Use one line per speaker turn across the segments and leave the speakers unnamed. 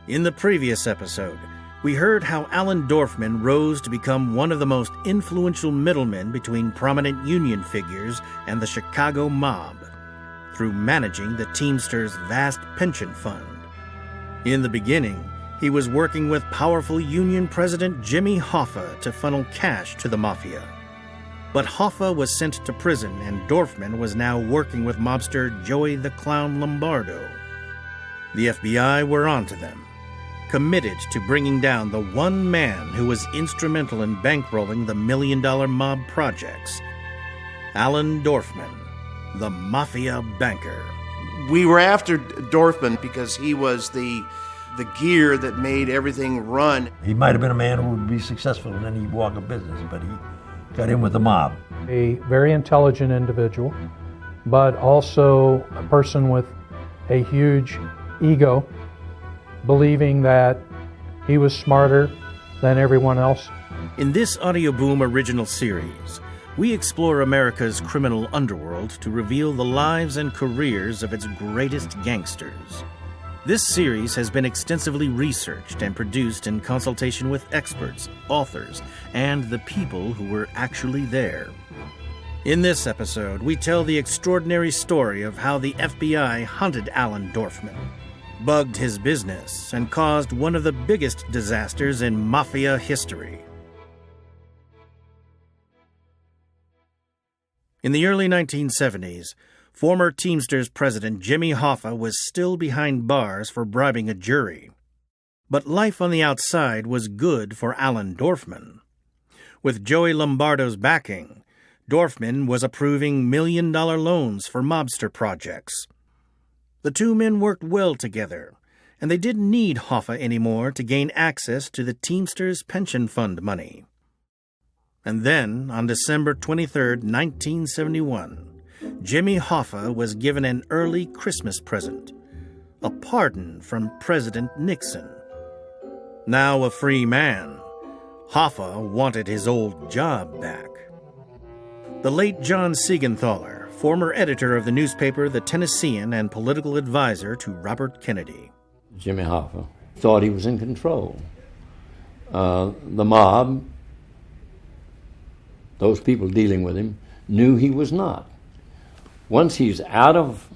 In the previous episode, we heard how Alan Dorfman rose to become one of the most influential middlemen between prominent union figures and the Chicago mob through managing the Teamsters' vast pension fund. In the beginning, he was working with powerful union president Jimmy Hoffa to funnel cash to the mafia. But Hoffa was sent to prison, and Dorfman was now working with mobster Joey the Clown Lombardo. The FBI were onto them, committed to bringing down the one man who was instrumental in bankrolling the million-dollar mob projects, Alan Dorfman, the mafia banker.
We were after Dorfman because he was the gear that made everything run.
He might have been a man who would be successful in any walk of business, but he got in with the mob.
A very intelligent individual, but also a person with a huge ego, believing that he was smarter than everyone else.
In this Audio Boom original series, we explore America's criminal underworld to reveal the lives and careers of its greatest gangsters. This series has been extensively researched and produced in consultation with experts, authors, and the people who were actually there. In this episode, we tell the extraordinary story of how the FBI hunted Alan Dorfman, bugged his business, and caused one of the biggest disasters in mafia history. In the early 1970s, former Teamsters president Jimmy Hoffa was still behind bars for bribing a jury. But life on the outside was good for Alan Dorfman. With Joey Lombardo's backing, Dorfman was approving million-dollar loans for mobster projects. The two men worked well together, and they didn't need Hoffa anymore to gain access to the Teamsters pension fund money. And then, on December 23, 1971, Jimmy Hoffa was given an early Christmas present, a pardon from President Nixon. Now a free man, Hoffa wanted his old job back. The late John Siegenthaler, former editor of the newspaper The Tennessean and political advisor to Robert Kennedy.
Jimmy Hoffa thought he was in control. The mob, those people dealing with him, knew he was not. Once he's out of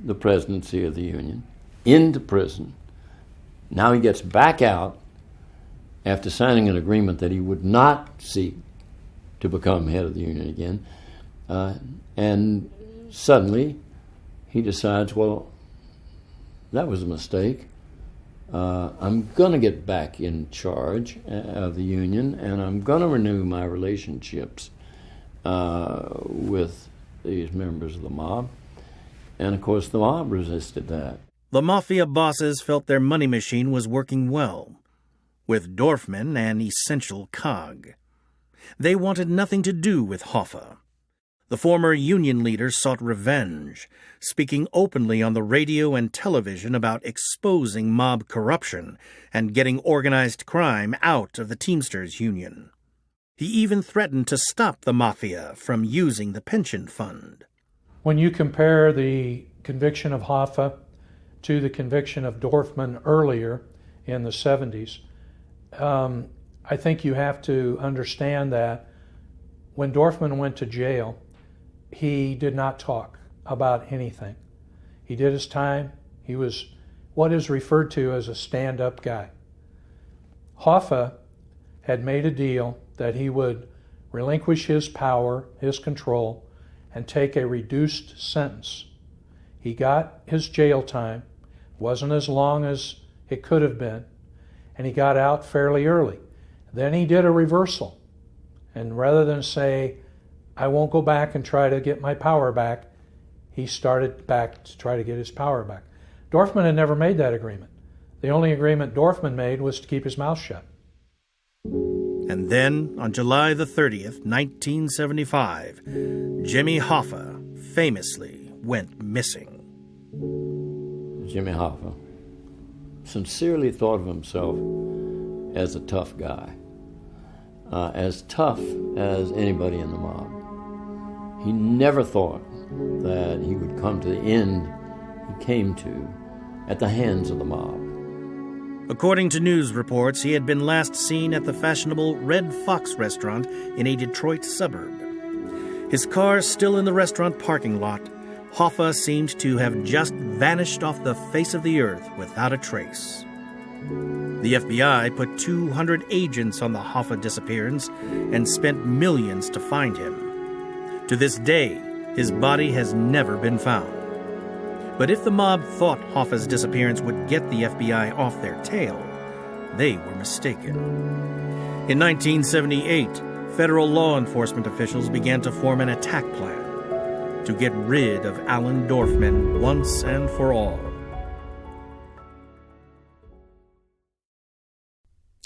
the presidency of the union, into prison, now he gets back out after signing an agreement that he would not seek to become head of the union again, and suddenly he decides, well, that was a mistake. I'm going to get back in charge of the union, and I'm going to renew my relationships with these members of the mob. And of course the mob resisted that.
The mafia bosses felt their money machine was working well, with Dorfman an essential cog. They wanted nothing to do with Hoffa. The former union leader sought revenge, speaking openly on the radio and television about exposing mob corruption and getting organized crime out of the Teamsters Union. He even threatened to stop the mafia from using the pension fund.
When you compare the conviction of Hoffa to the conviction of Dorfman earlier in the 70s, I think you have to understand that when Dorfman went to jail, he did not talk about anything. He did his time. He was what is referred to as a stand-up guy. Hoffa had made a deal that he would relinquish his power, his control, and take a reduced sentence. He got his jail time, wasn't as long as it could have been, and he got out fairly early. Then he did a reversal, and rather than say, I won't go back and try to get my power back, he started back to try to get his power back. Dorfman had never made that agreement. The only agreement Dorfman made was to keep his mouth shut.
And then, on July the 30th, 1975, Jimmy Hoffa famously went missing.
Jimmy Hoffa sincerely thought of himself as a tough guy, as tough as anybody in the mob. He never thought that he would come to the end he came to at the hands of the mob.
According to news reports, he had been last seen at the fashionable Red Fox restaurant in a Detroit suburb. His car still in the restaurant parking lot, Hoffa seemed to have just vanished off the face of the earth without a trace. The FBI put 200 agents on the Hoffa disappearance and spent millions to find him. To this day, his body has never been found. But if the mob thought Hoffa's disappearance would get the FBI off their tail, they were mistaken. In 1978, federal law enforcement officials began to form an attack plan to get rid of Alan Dorfman once and for all.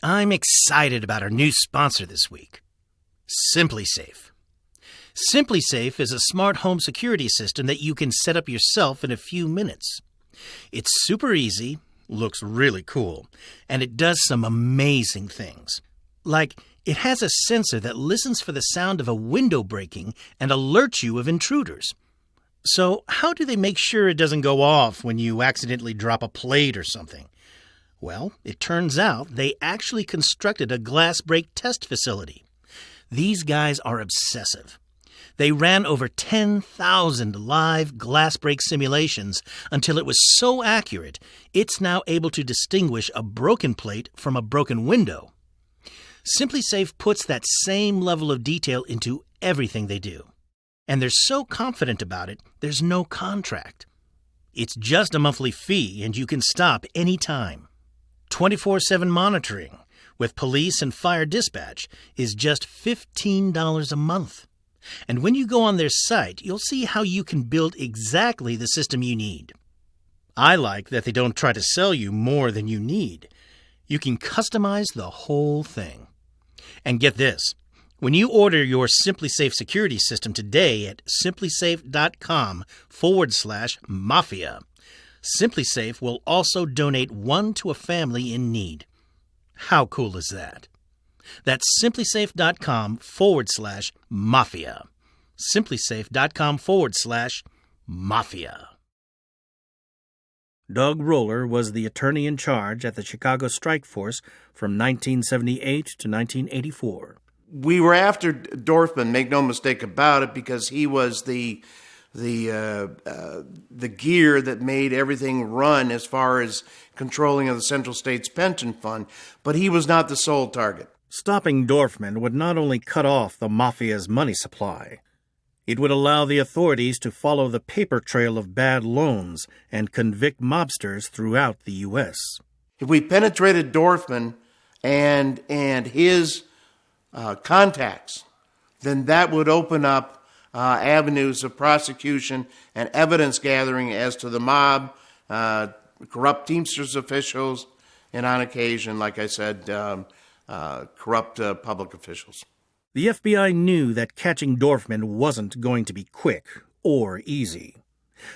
I'm excited about our new sponsor this week, SimpliSafe. SimpliSafe is a smart home security system that you can set up yourself in a few minutes. It's super easy, looks really cool, and it does some amazing things. Like, it has a sensor that listens for the sound of a window breaking and alerts you of intruders. So, how do they make sure it doesn't go off when you accidentally drop a plate or something? Well, it turns out they actually constructed a glass break test facility. These guys are obsessive. They ran over 10,000 live glass break simulations until it was so accurate, it's now able to distinguish a broken plate from a broken window. SimpliSafe puts that same level of detail into everything they do. And they're so confident about it, there's no contract. It's just a monthly fee, and you can stop anytime. 24/7 monitoring with police and fire dispatch is just $15 a month. And when you go on their site, you'll see how you can build exactly the system you need. I like that they don't try to sell you more than you need. You can customize the whole thing. And get this, when you order your SimpliSafe security system today at simplisafe.com/mafia, SimpliSafe will also donate one to a family in need. How cool is that? That's simplisafe.com/mafia. simplisafe.com/mafia.
Doug Roller was the attorney in charge at the Chicago Strike Force from 1978 to 1984.
We were after Dorfman, make no mistake about it, because he was the gear that made everything run as far as controlling of the Central States Pension Fund, but he was not the sole target.
Stopping Dorfman would not only cut off the mafia's money supply, it would allow the authorities to follow the paper trail of bad loans and convict mobsters throughout the U.S.
If we penetrated Dorfman and his contacts, then that would open up avenues of prosecution and evidence gathering as to the mob, corrupt Teamsters officials, and on occasion, like I said, corrupt public officials.
The FBI knew that catching Dorfman wasn't going to be quick or easy.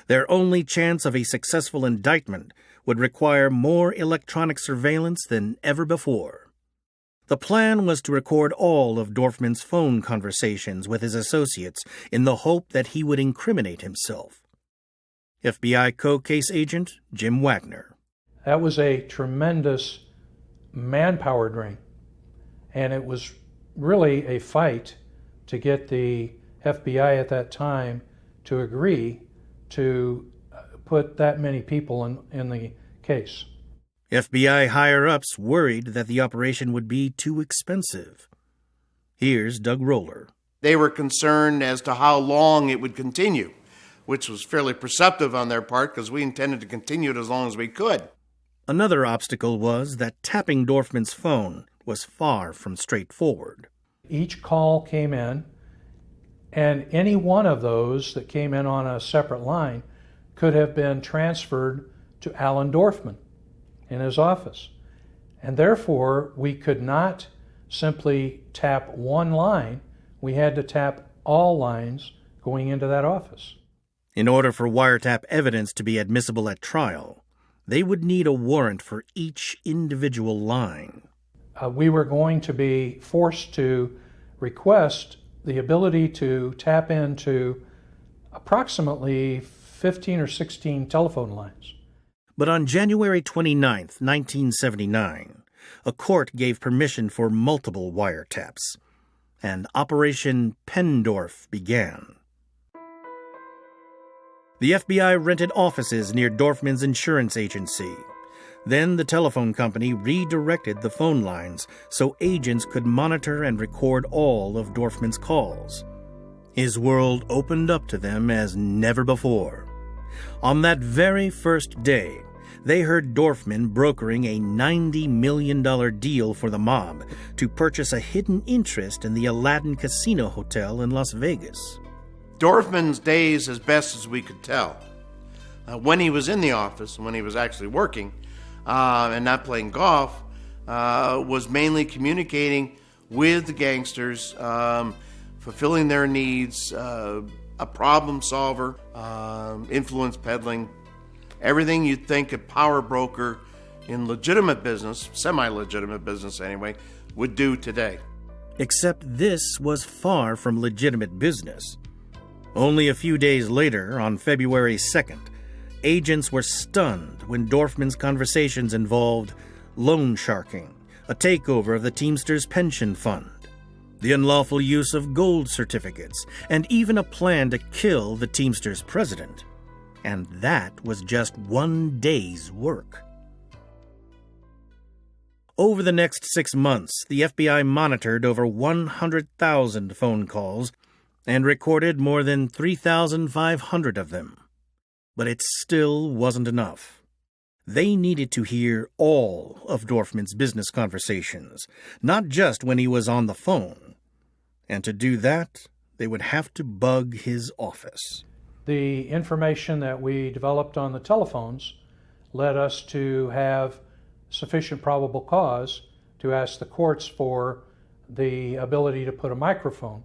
Their only chance of a successful indictment would require more electronic surveillance than ever before. The plan was to record all of Dorfman's phone conversations with his associates in the hope that he would incriminate himself. FBI co-case agent Jim Wagner.
That was a tremendous manpower drain, and it was really a fight to get the FBI at that time to agree to put that many people in the case.
FBI higher-ups worried that the operation would be too expensive. Here's Doug Roller.
They were concerned as to how long it would continue, which was fairly perceptive on their part because we intended to continue it as long as we could.
Another obstacle was that tapping Dorfman's phone was far from straightforward.
Each call came in, and any one of those that came in on a separate line could have been transferred to Alan Dorfman in his office. And therefore, we could not simply tap one line. We had to tap all lines going into that office.
In order for wiretap evidence to be admissible at trial, they would need a warrant for each individual line.
We were going to be forced to request the ability to tap into approximately 15 or 16 telephone lines.
But on January 29, 1979, a court gave permission for multiple wiretaps, and Operation Pen Dorf began. The FBI rented offices near Dorfman's insurance agency. Then the telephone company redirected the phone lines so agents could monitor and record all of Dorfman's calls. His world opened up to them as never before. On that very first day, they heard Dorfman brokering a $90 million deal for the mob to purchase a hidden interest in the Aladdin Casino Hotel in Las Vegas.
Dorfman's days, as best as we could tell, when he was in the office, when he was actually working and not playing golf, was mainly communicating with the gangsters, fulfilling their needs, a problem solver, influence peddling, everything you'd think a power broker in legitimate business, semi-legitimate business anyway, would do today.
Except this was far from legitimate business. Only a few days later, on February 2nd, agents were stunned when Dorfman's conversations involved loan sharking, a takeover of the Teamsters pension fund, the unlawful use of gold certificates, and even a plan to kill the Teamsters president. And that was just one day's work. Over the next 6 months, the FBI monitored over 100,000 phone calls and recorded more than 3,500 of them. But it still wasn't enough. They needed to hear all of Dorfman's business conversations, not just when he was on the phone. And to do that, they would have to bug his office.
The information that we developed on the telephones led us to have sufficient probable cause to ask the courts for the ability to put a microphone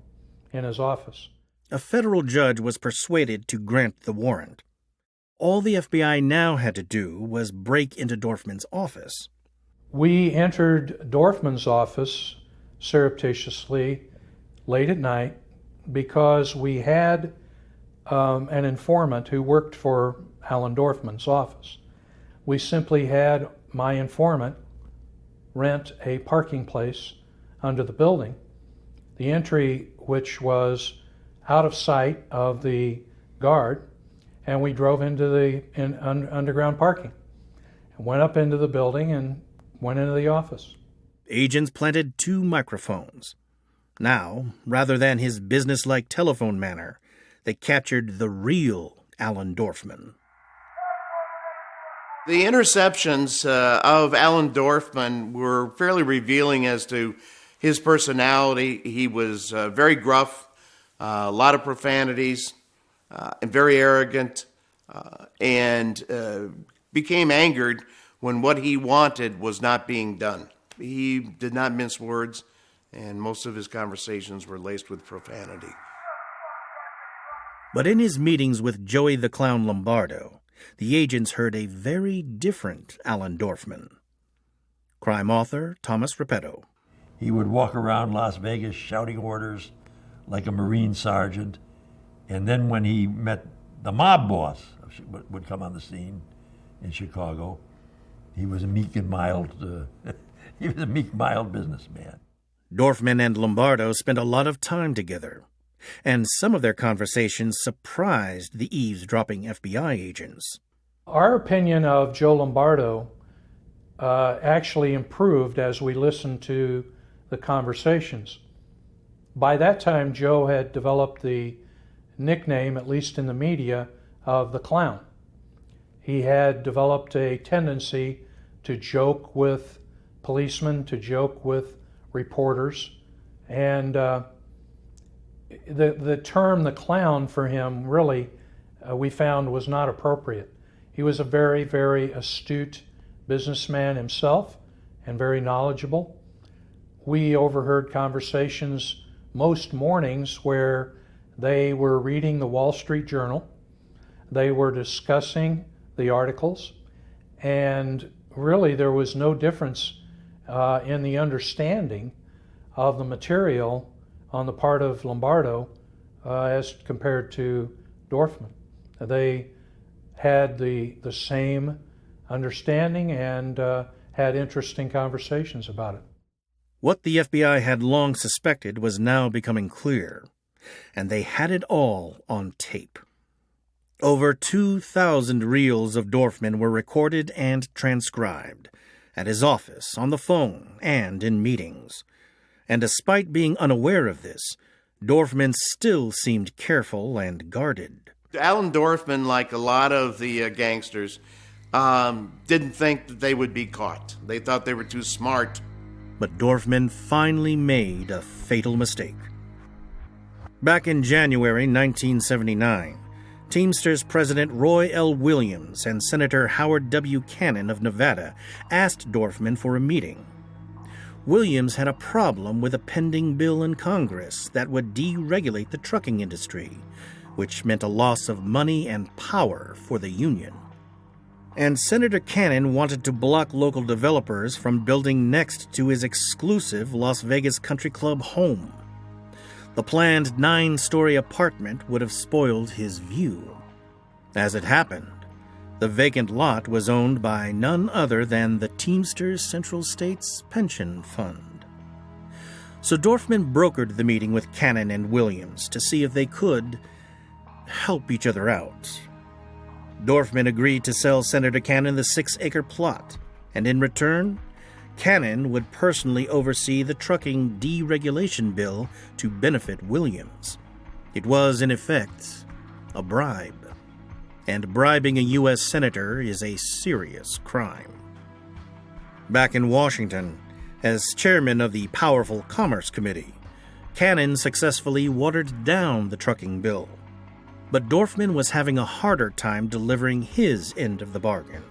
in his office.
A federal judge was persuaded to grant the warrant. All the FBI now had to do was break into Dorfman's office.
We entered Dorfman's office surreptitiously late at night because we had an informant who worked for Alan Dorfman's office. We simply had my informant rent a parking place under the building, the entry which was out of sight of the guard, and we drove into the underground parking and went up into the building and went into the office.
Agents planted 2 microphones. Now, rather than his businesslike telephone manner, they captured the real Alan Dorfman.
The interceptions of Alan Dorfman were fairly revealing as to his personality. He was very gruff, a lot of profanities, and very arrogant, and became angered when what he wanted was not being done. He did not mince words, and most of his conversations were laced with profanity.
But in his meetings with Joey the Clown Lombardo, the agents heard a very different Alan Dorfman. Crime author Thomas Repetto.
He would walk around Las Vegas shouting orders like a Marine sergeant. And then when he met the mob boss, would come on the scene in Chicago, he was a meek and mild, mild businessman.
Dorfman and Lombardo spent a lot of time together, and some of their conversations surprised the eavesdropping FBI agents.
Our opinion of Joe Lombardo actually improved as we listened to the conversations. By that time, Joe had developed the nickname, at least in the media, of the Clown. He had developed a tendency to joke with policemen, to joke with reporters, and the term the Clown for him really we found was not appropriate. He was a very, very astute businessman himself and very knowledgeable. We overheard conversations most mornings where they were reading the Wall Street Journal, they were discussing the articles, and really there was no difference in the understanding of the material on the part of Lombardo as compared to Dorfman. They had the same understanding and had interesting conversations about it.
What the FBI had long suspected was now becoming clear, and they had it all on tape. Over 2,000 reels of Dorfman were recorded and transcribed, at his office, on the phone, and in meetings. And despite being unaware of this, Dorfman still seemed careful and guarded.
Alan Dorfman, like a lot of the gangsters, didn't think that they would be caught. They thought they were too smart.
But Dorfman finally made a fatal mistake. Back in January 1979, Teamsters President Roy L. Williams and Senator Howard W. Cannon of Nevada asked Dorfman for a meeting. Williams had a problem with a pending bill in Congress that would deregulate the trucking industry, which meant a loss of money and power for the union. And Senator Cannon wanted to block local developers from building next to his exclusive Las Vegas Country Club home. The planned 9-story apartment would have spoiled his view. As it happened, the vacant lot was owned by none other than the Teamsters Central States Pension Fund. So Dorfman brokered the meeting with Cannon and Williams to see if they could help each other out. Dorfman agreed to sell Senator Cannon the 6-acre plot, and in return, Cannon would personally oversee the trucking deregulation bill to benefit Williams. It was, in effect, a bribe. And bribing a U.S. senator is a serious crime. Back in Washington, as chairman of the powerful Commerce Committee, Cannon successfully watered down the trucking bill. But Dorfman was having a harder time delivering his end of the bargain.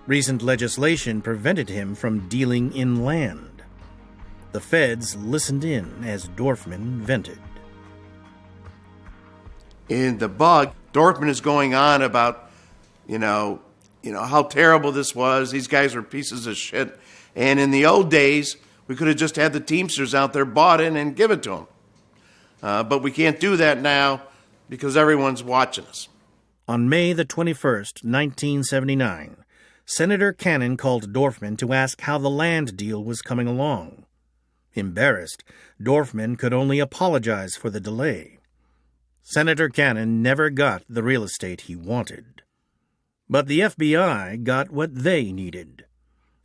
Recent legislation prevented him from dealing in land. The feds listened in as Dorfman vented.
In the bug, Dorfman is going on about, how terrible this was. These guys were pieces of shit. And in the old days, we could have just had the Teamsters out there bought in and give it to them. But we can't do that now because everyone's watching us.
On May the 21st, 1979, Senator Cannon called Dorfman to ask how the land deal was coming along. Embarrassed, Dorfman could only apologize for the delay. Senator Cannon never got the real estate he wanted. But the FBI got what they needed: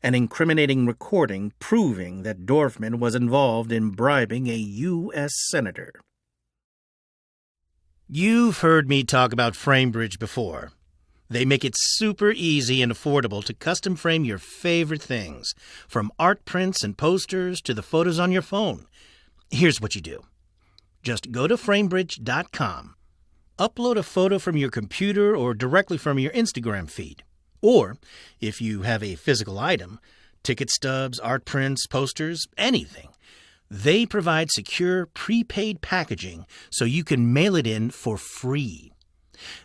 an incriminating recording proving that Dorfman was involved in bribing a U.S. senator.
You've heard me talk about FrameBridge before. They make it super easy and affordable to custom frame your favorite things, from art prints and posters to the photos on your phone. Here's what you do. Just go to framebridge.com. Upload a photo from your computer or directly from your Instagram feed. Or, if you have a physical item, ticket stubs, art prints, posters, anything, they provide secure prepaid packaging so you can mail it in for free.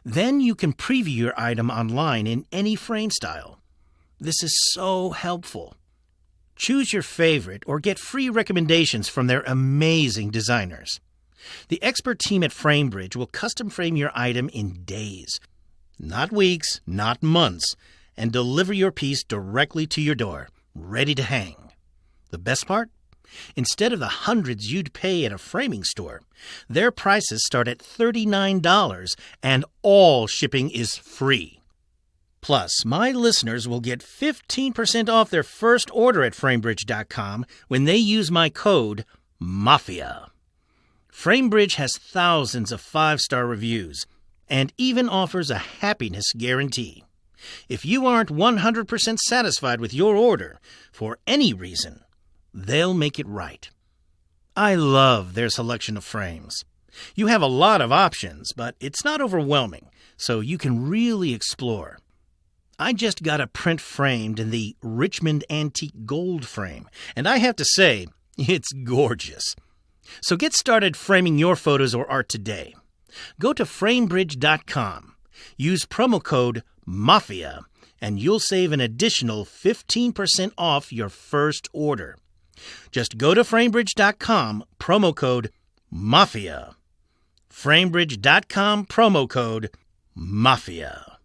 Then you can preview your item online in any frame style. This is so helpful. Choose your favorite or get free recommendations from their amazing designers. The expert team at FrameBridge will custom frame your item in days, not weeks, not months, and deliver your piece directly to your door, ready to hang. The best part? Instead of the hundreds you'd pay at a framing store, their prices start at $39 and all shipping is free. Plus, my listeners will get 15% off their first order at framebridge.com when they use my code MAFIA. FrameBridge has thousands of 5-star reviews and even offers a happiness guarantee. If you aren't 100% satisfied with your order for any reason, they'll make it right. I love their selection of frames. You have a lot of options, but it's not overwhelming, so you can really explore. I just got a print framed in the Richmond Antique Gold frame, and I have to say, it's gorgeous. So get started framing your photos or art today. Go to framebridge.com, use promo code MAFIA, and you'll save an additional 15% off your first order. Just go to framebridge.com, promo code MAFIA. Framebridge.com, promo code MAFIA.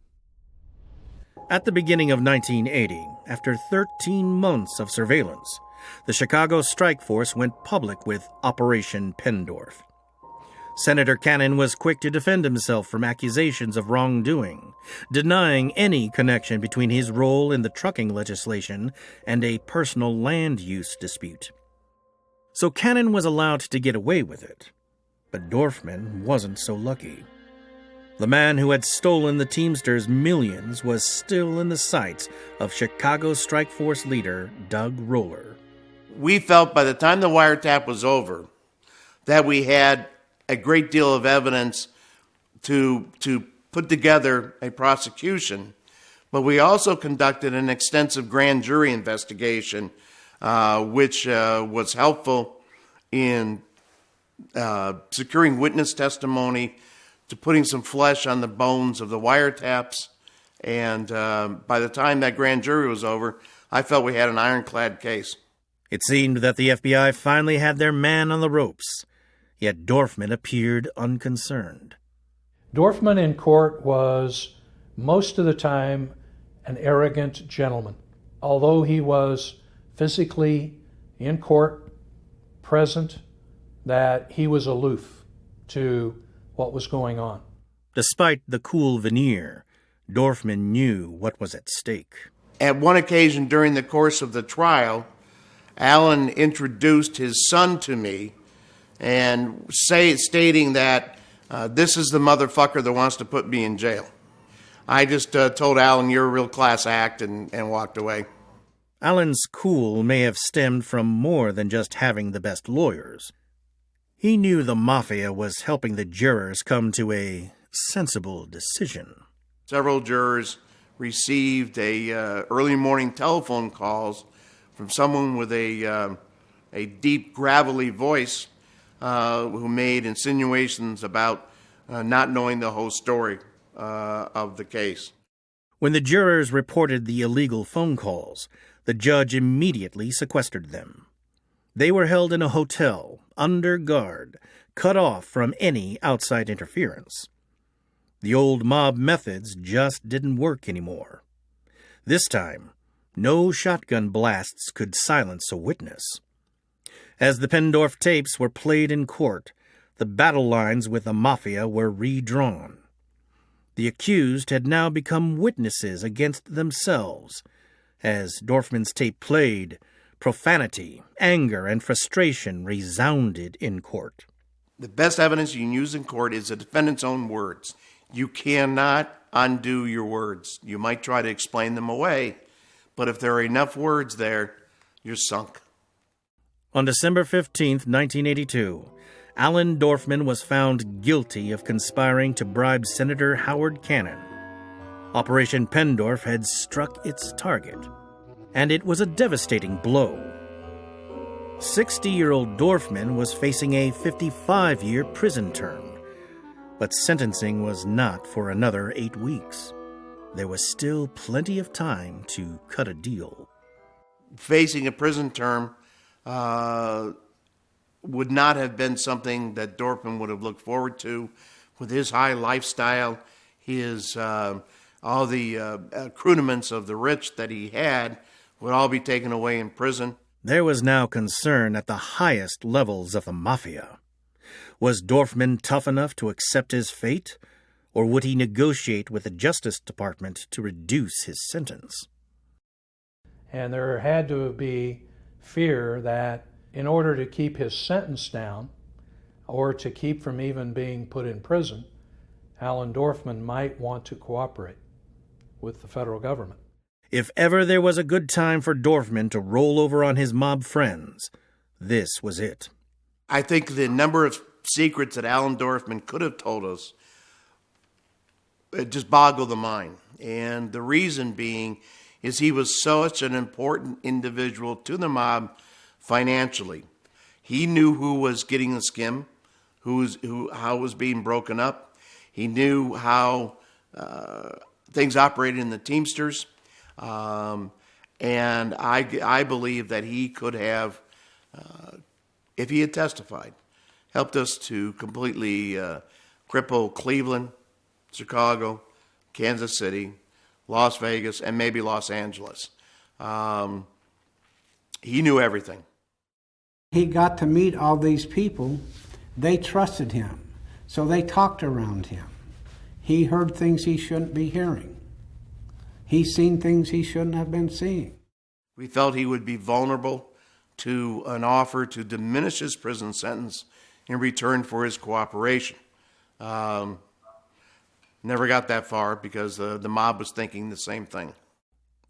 At the beginning of 1980, after 13 months of surveillance, the Chicago strike force went public with Operation Pen Dorf. Senator Cannon was quick to defend himself from accusations of wrongdoing, denying any connection between his role in the trucking legislation and a personal land use dispute. So Cannon was allowed to get away with it. But Dorfman wasn't so lucky. The man who had stolen the Teamsters' millions was still in the sights of Chicago strike force leader Doug Roller.
We felt by the time the wiretap was over that we had a great deal of evidence to put together a prosecution, but we also conducted an extensive grand jury investigation, which was helpful in securing witness testimony, to putting some flesh on the bones of the wiretaps. And by the time that grand jury was over, I felt we had an ironclad case.
It seemed that the FBI finally had their man on the ropes, yet Dorfman appeared unconcerned.
Dorfman in court was most of the time an arrogant gentleman. Although he was physically in court, present, that he was aloof to what was going on.
Despite the cool veneer, Dorfman knew what was at stake.
At one occasion during the course of the trial, Alan introduced his son to me and stating that this is the motherfucker that wants to put me in jail. I just told Alan, you're a real class act, and walked away.
Alan's cool may have stemmed from more than just having the best lawyers. He knew the mafia was helping the jurors come to a sensible decision.
Several jurors received early morning telephone calls from someone with a deep, gravelly voice who made insinuations about not knowing the whole story of the case.
When the jurors reported the illegal phone calls, the judge immediately sequestered them. They were held in a hotel, under guard, cut off from any outside interference. The old mob methods just didn't work anymore. This time, no shotgun blasts could silence a witness. As the Pen Dorf tapes were played in court, the battle lines with the mafia were redrawn. The accused had now become witnesses against themselves. As Dorfman's tape played, profanity, anger, and frustration resounded in court.
The best evidence you can use in court is the defendant's own words. You cannot undo your words. You might try to explain them away, but if there are enough words there, you're sunk.
On December 15th, 1982, Alan Dorfman was found guilty of conspiring to bribe Senator Howard Cannon. Operation Pen Dorf had struck its target, and it was a devastating blow. 60-year-old Dorfman was facing a 55-year prison term, but sentencing was not for another 8 weeks. There was still plenty of time to cut a deal.
Facing a prison term would not have been something that Dorfman would have looked forward to. With his high lifestyle, his all the accoutrements of the rich that he had would all be taken away in prison.
There was now concern at the highest levels of the mafia. Was Dorfman tough enough to accept his fate, or would he negotiate with the Justice Department to reduce his sentence?
And there had to be fear that in order to keep his sentence down, or to keep from even being put in prison, Alan Dorfman might want to cooperate with the federal government.
If ever there was a good time for Dorfman to roll over on his mob friends, this was it.
I think the number of secrets that Alan Dorfman could have told us, it just boggled the mind. And the reason being is he was such an important individual to the mob financially. He knew who was getting the skim, how it was being broken up. He knew how things operated in the Teamsters. And I believe that he could have, if he had testified, helped us to completely cripple Cleveland, Chicago, Kansas City, Las Vegas, and maybe Los Angeles. He knew everything.
He got to meet all these people. They trusted him, so they talked around him. He heard things he shouldn't be hearing. He's seen things he shouldn't have been seeing.
We felt he would be vulnerable to an offer to diminish his prison sentence in return for his cooperation. Never got that far because the mob was thinking the same thing.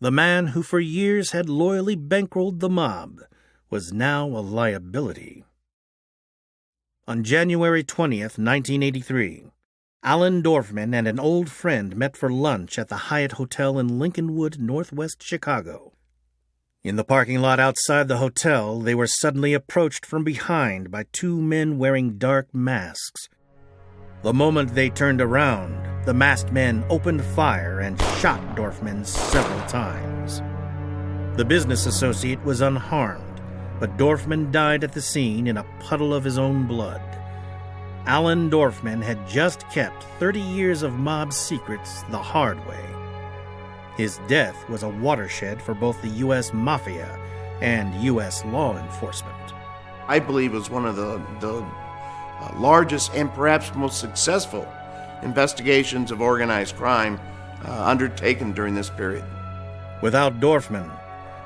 The man who for years had loyally bankrolled the mob was now a liability. On January 20th, 1983, Alan Dorfman and an old friend met for lunch at the Hyatt Hotel in Lincolnwood, northwest Chicago. In the parking lot outside the hotel, they were suddenly approached from behind by two men wearing dark masks. The moment they turned around, the masked men opened fire and shot Dorfman several times. The business associate was unharmed, but Dorfman died at the scene in a puddle of his own blood. Alan Dorfman had just kept 30 years of mob secrets the hard way. His death was a watershed for both the U.S. Mafia and U.S. law enforcement.
I believe it was one of the largest and perhaps most successful investigations of organized crime undertaken during this period.
Without Dorfman,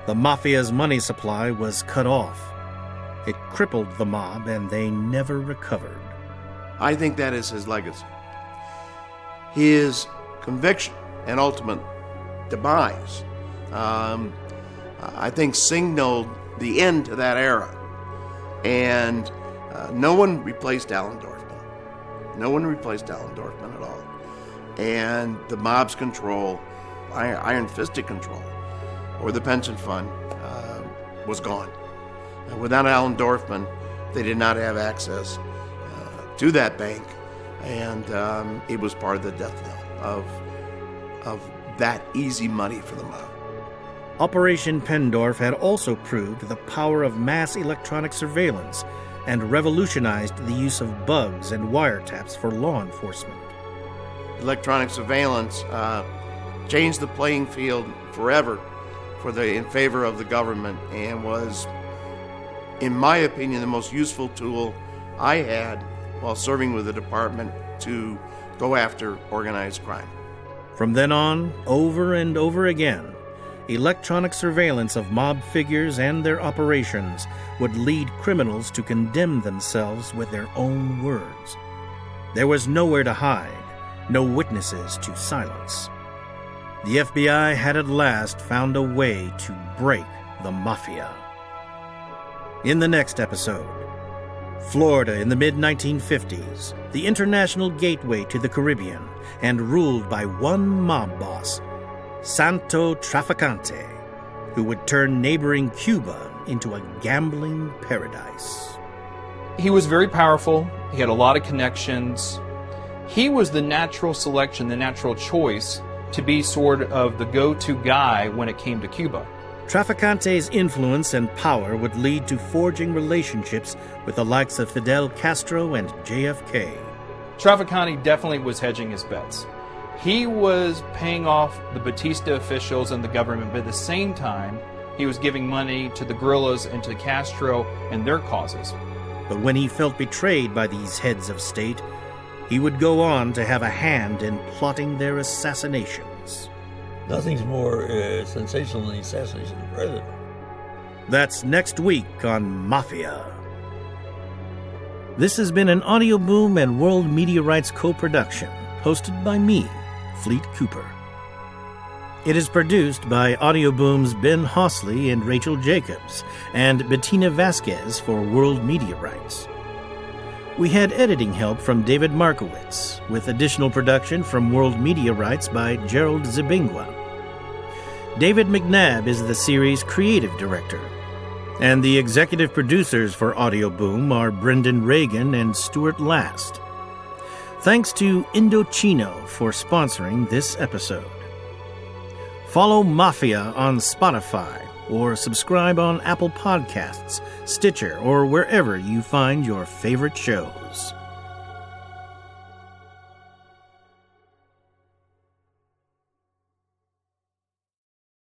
the Mafia's money supply was cut off. It crippled the mob, and they never recovered.
I think that is his legacy. His conviction and ultimate demise, I think, signaled the end to that era. And no one replaced Alan Dorfman. No one replaced Alan Dorfman at all. And the mob's control, iron-fisted control, or the pension fund, was gone. Without Alan Dorfman, they did not have access to that bank, and it was part of the death knell of that easy money for the mob.
Operation Pen Dorf had also proved the power of mass electronic surveillance and revolutionized the use of bugs and wiretaps for law enforcement.
Electronic surveillance changed the playing field forever in favor of the government, and was, in my opinion, the most useful tool I had while serving with the department to go after organized crime.
From then on, over and over again, electronic surveillance of mob figures and their operations would lead criminals to condemn themselves with their own words. There was nowhere to hide, no witnesses to silence. The FBI had at last found a way to break the Mafia. In the next episode, Florida in the mid-1950s, the international gateway to the Caribbean, and ruled by one mob boss, Santo Trafficante, who would turn neighboring Cuba into a gambling paradise.
He was very powerful. He had a lot of connections. He was the natural selection, the natural choice to be sort of the go-to guy when it came to Cuba.
Trafficante's influence and power would lead to forging relationships with the likes of Fidel Castro and JFK.
Trafficante definitely was hedging his bets. He was paying off the Batista officials and the government, but at the same time, he was giving money to the guerrillas and to Castro and their causes.
But when he felt betrayed by these heads of state, he would go on to have a hand in plotting their assassinations.
Nothing's more sensational than the assassination of the president.
That's next week on Mafia. This has been an Audio Boom and World Media Rights co-production, hosted by me, Fleet Cooper. It is produced by Audio Boom's Ben Hosley and Rachel Jacobs, and Bettina Vasquez for World Media Rights. We had editing help from David Markowitz, with additional production from World Media Rights by Gerald Zibingwa. David McNabb is the series' creative director, and the executive producers for Audio Boom are Brendan Reagan and Stuart Last. Thanks to Indochino for sponsoring this episode. Follow Mafia on Spotify, or subscribe on Apple Podcasts, Stitcher, or wherever you find your favorite shows.